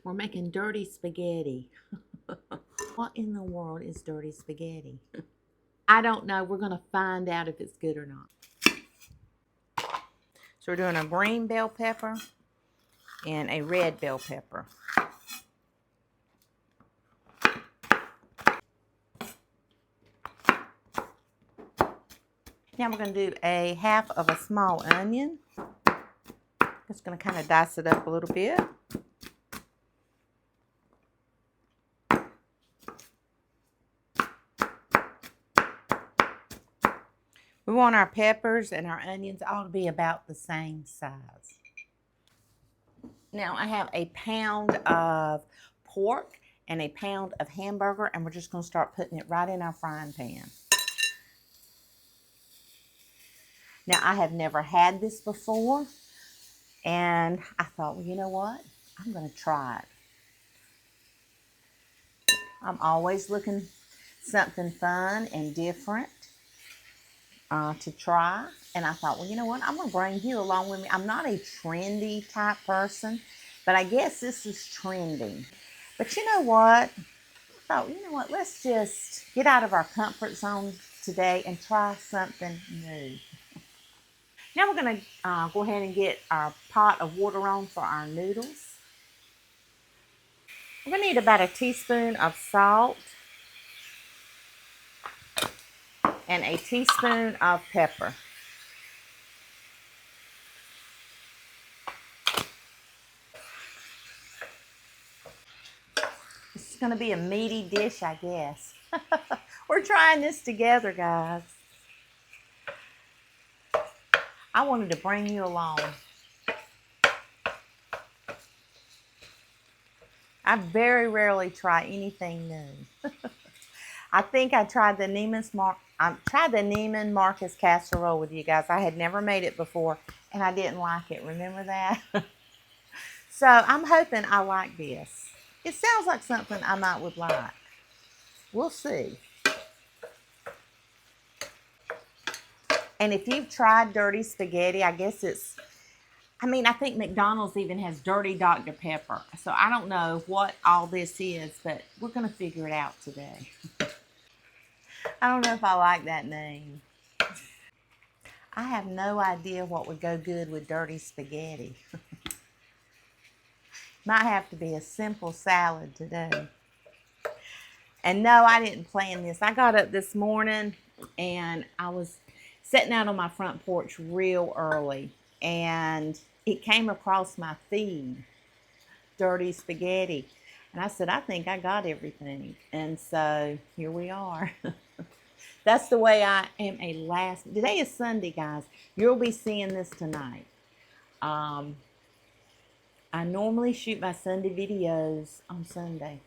We're making dirty spaghetti. What in the world is dirty spaghetti? I don't know. We're going to find out if it's good or not. So we're doing a green bell pepper and a red bell pepper. Now we're going to do a half of a small onion. Just going to kind of dice it up a little bit. We want our peppers and our onions all to be about the same size. Now I have a pound of pork and a pound of hamburger, and we're just going to start putting it right in our frying pan. Now I have never had this before, and I thought, well, you know what? I'm going to try it. I'm always looking something fun and different to try. And I thought, well, you know what? I'm going to bring you along with me. I'm not a trendy type person, but I guess this is trending. But you know what? I thought, you know what? Let's just get out of our comfort zone today and try something new. Now we're going to go ahead and get our pot of water on for our noodles. We're going to need about a teaspoon of salt and a teaspoon of pepper. This is going to be a meaty dish, I guess. We're trying this together, guys. I wanted to bring you along. I very rarely try anything new. I think I tried the Neiman Marcus casserole with you guys. I had never made it before, and I didn't like it. Remember that? So I'm hoping I like this. It sounds like something I might would like. We'll see. And if you've tried dirty spaghetti, I guess it's, I think McDonald's even has dirty Dr. Pepper. So I don't know what all this is, but we're going to figure it out today. I don't know if I like that name. I have no idea what would go good with dirty spaghetti. Might have to be a simple salad today. And no, I didn't plan this. I got up this morning and I was sitting out on my front porch real early, and it came across my feed, dirty spaghetti. And I said, I think I got everything. And so here we are. That's the way I am today is Sunday, guys. You'll be seeing this tonight. I normally shoot my Sunday videos on Sunday.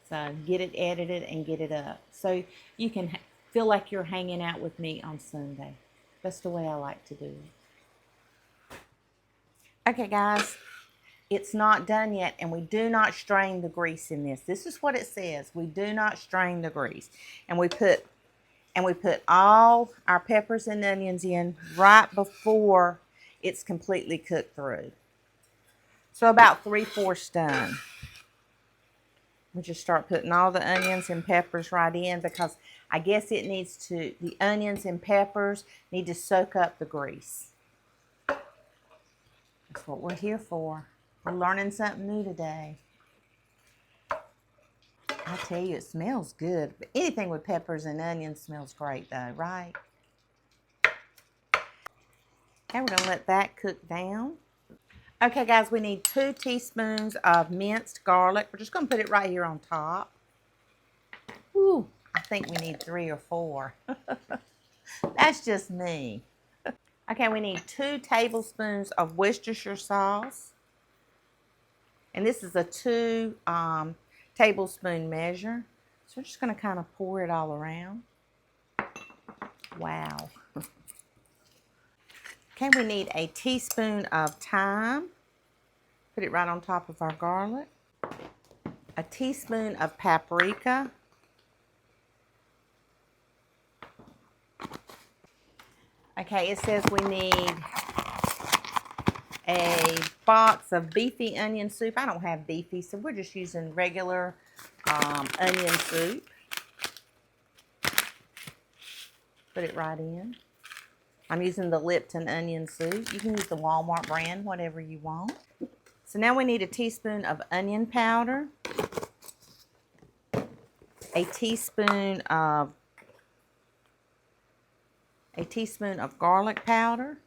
So get it edited and get it up. So you can feel like you're hanging out with me on Sunday. That's the way I like to do it. Okay, guys. It's not done yet, and we do not strain the grease in this. This is what it says. We do not strain the grease. And we put all our peppers and onions in right before it's completely cooked through. So about 3/4 done. We just start putting all the onions and peppers right in, because I guess the onions and peppers need to soak up the grease. That's what we're here for. We're learning something new today. I tell you, it smells good. Anything with peppers and onions smells great though, right? Okay, we're going to let that cook down. Okay, guys, we need 2 teaspoons of minced garlic. We're just going to put it right here on top. Ooh, I think we need 3 or 4. That's just me. Okay, we need 2 tablespoons of Worcestershire sauce. And this is a 2 tablespoon measure. So we're just going to kind of pour it all around. Wow. Okay, we need a teaspoon of thyme. Put it right on top of our garlic. A teaspoon of paprika. Okay, it says we need a box of beefy onion soup. I don't have beefy, so we're just using regular onion soup. Put it right in. I'm using the Lipton onion soup. You can use the Walmart brand, whatever you want. So now we need a teaspoon of onion powder, a teaspoon of garlic powder.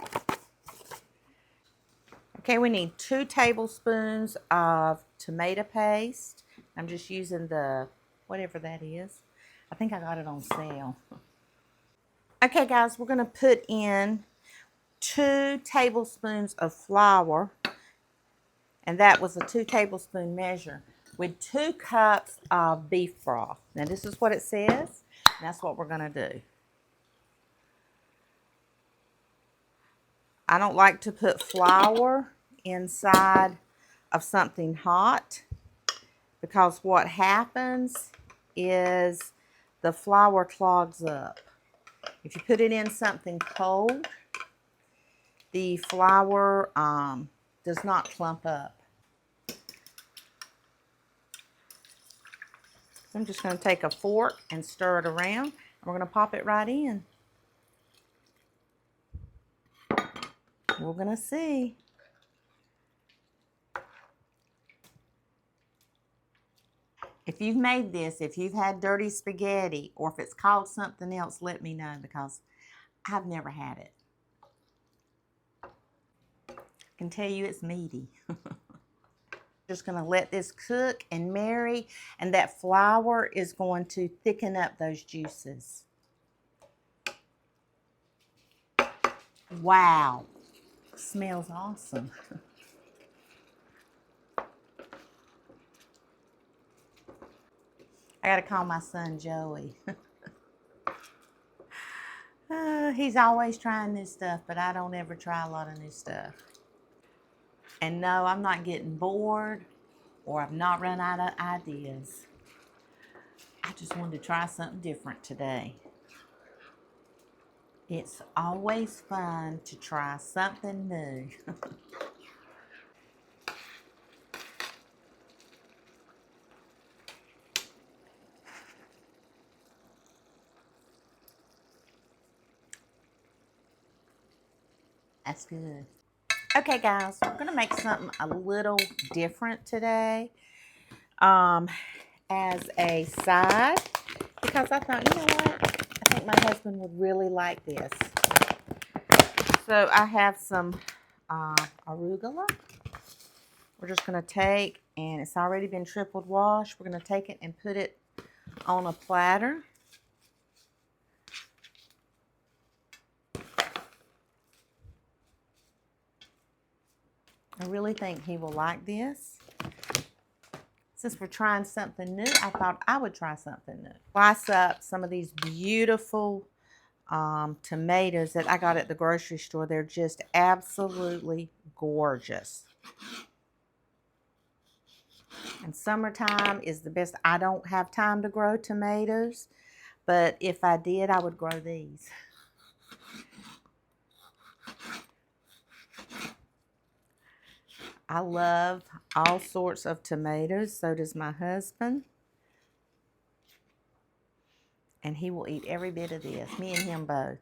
Okay, we need 2 tablespoons of tomato paste. I'm just using the, whatever that is. I think I got it on sale. Okay, guys, we're going to put in 2 tablespoons of flour, and that was a 2 tablespoon measure, with 2 cups of beef broth. Now, this is what it says, and that's what we're going to do. I don't like to put flour inside of something hot, because what happens is the flour clogs up. If you put it in something cold, the flour does not clump up. So I'm just going to take a fork and stir it around, and we're going to pop it right in. We're going to see. If you've made this, if you've had dirty spaghetti, or if it's called something else, let me know, because I've never had it. I can tell you it's meaty. Just going to let this cook and marry, and that flour is going to thicken up those juices. Wow, smells awesome. I gotta call my son Joey. He's always trying new stuff, but I don't ever try a lot of new stuff. And no, I'm not getting bored, or I've not run out of ideas. I just wanted to try something different today. It's always fun to try something new. That's good. Okay, guys, we're gonna make something a little different today as a side, because I thought, you know what? I think my husband would really like this. So I have some arugula. We're just gonna take, and it's already been triple washed. We're gonna take it and put it on a platter. I really think he will like this. Since we're trying something new, I thought I would try something new. Slice up some of these beautiful tomatoes that I got at the grocery store. They're just absolutely gorgeous. And summertime is the best. I don't have time to grow tomatoes, but if I did, I would grow these. I love all sorts of tomatoes. So does my husband. And he will eat every bit of this. Me and him both.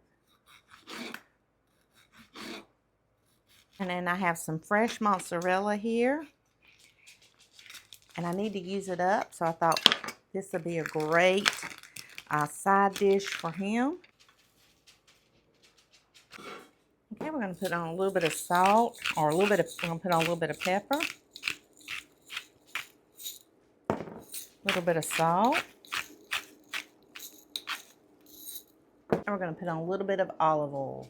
And then I have some fresh mozzarella here. And I need to use it up. So I thought this would be a great side dish for him. Okay, we're going to put on a little bit of salt, or we're going to put on a little bit of pepper. A little bit of salt. And we're going to put on a little bit of olive oil.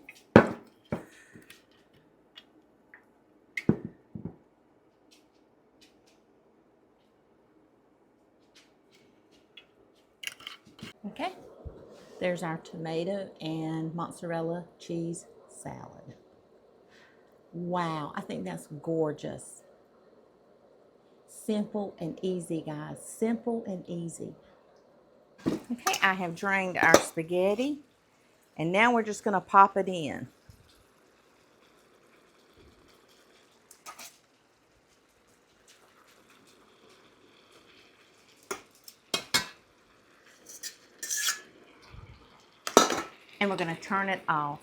Okay, there's our tomato and mozzarella cheese salad. Wow, I think that's gorgeous. Simple and easy, guys. Simple and easy. Okay, I have drained our spaghetti, and now we're just going to pop it in. And we're going to turn it off.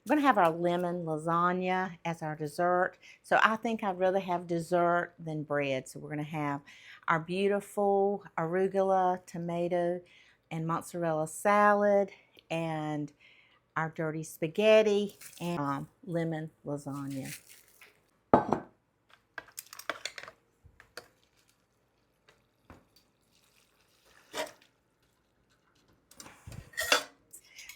We're going to have our lemon lasagna as our dessert. So I think I'd rather have dessert than bread. So we're going to have our beautiful arugula, tomato, and mozzarella salad, and our dirty spaghetti, and lemon lasagna.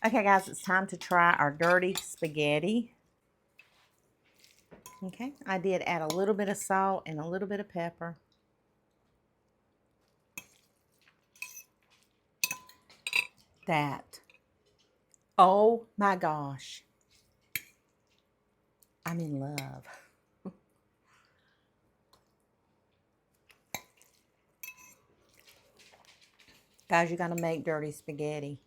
Okay, guys, it's time to try our dirty spaghetti. Okay, I did add a little bit of salt and a little bit of pepper. That. Oh my gosh. I'm in love. Guys, you're going to make dirty spaghetti.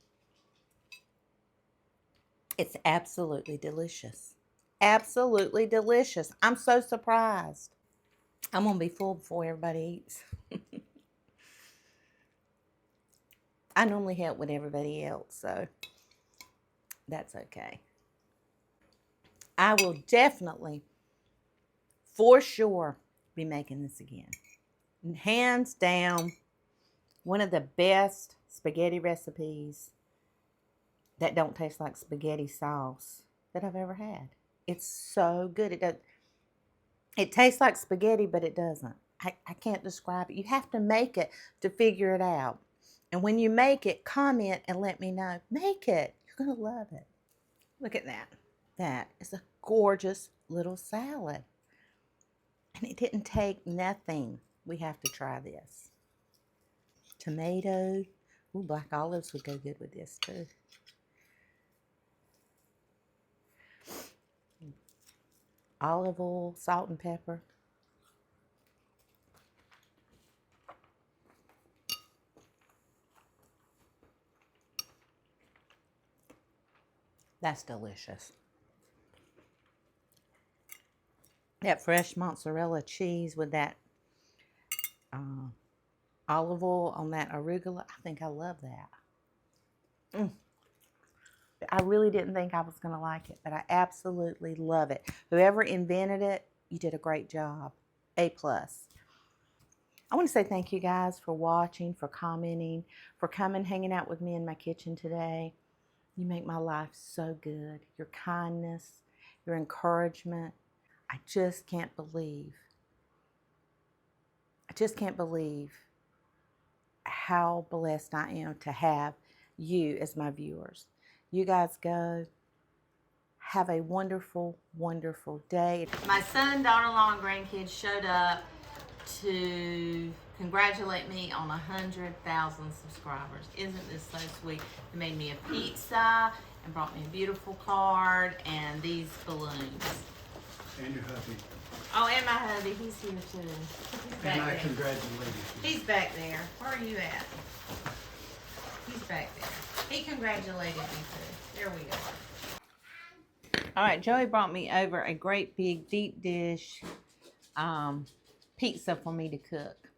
It's absolutely delicious. Absolutely delicious. I'm so surprised. I'm going to be full before everybody eats. I normally help with everybody else, so that's okay. I will definitely, for sure, be making this again. Hands down, one of the best spaghetti recipes that don't taste like spaghetti sauce that I've ever had. It's so good. It tastes like spaghetti, but it doesn't. I can't describe it. You have to make it to figure it out. And when you make it, comment and let me know. Make it. You're going to love it. Look at that. That is a gorgeous little salad. And it didn't take nothing. We have to try this. Tomato. Ooh, black olives would go good with this too. Olive oil, salt and pepper. That's delicious. That fresh mozzarella cheese with that olive oil on that arugula. I think I love that. I really didn't think I was going to like it, but I absolutely love it. Whoever invented it, you did a great job. A+. I want to say thank you guys for watching, for commenting, for coming, hanging out with me in my kitchen today. You make my life so good. Your kindness, your encouragement. I just can't believe how blessed I am to have you as my viewers. You guys go. Have a wonderful, wonderful day. My son, daughter-in-law, and grandkids showed up to congratulate me on 100,000 subscribers. Isn't this so sweet? They made me a pizza and brought me a beautiful card and these balloons. And your hubby. Oh, and my hubby. He's here too. He's back and I there. congratulate you. He's back there. Where are you at? He's back there. He congratulated me too. There we go. All right, Joey brought me over a great big deep dish pizza for me to cook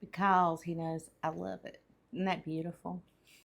because he knows I love it. Isn't that beautiful?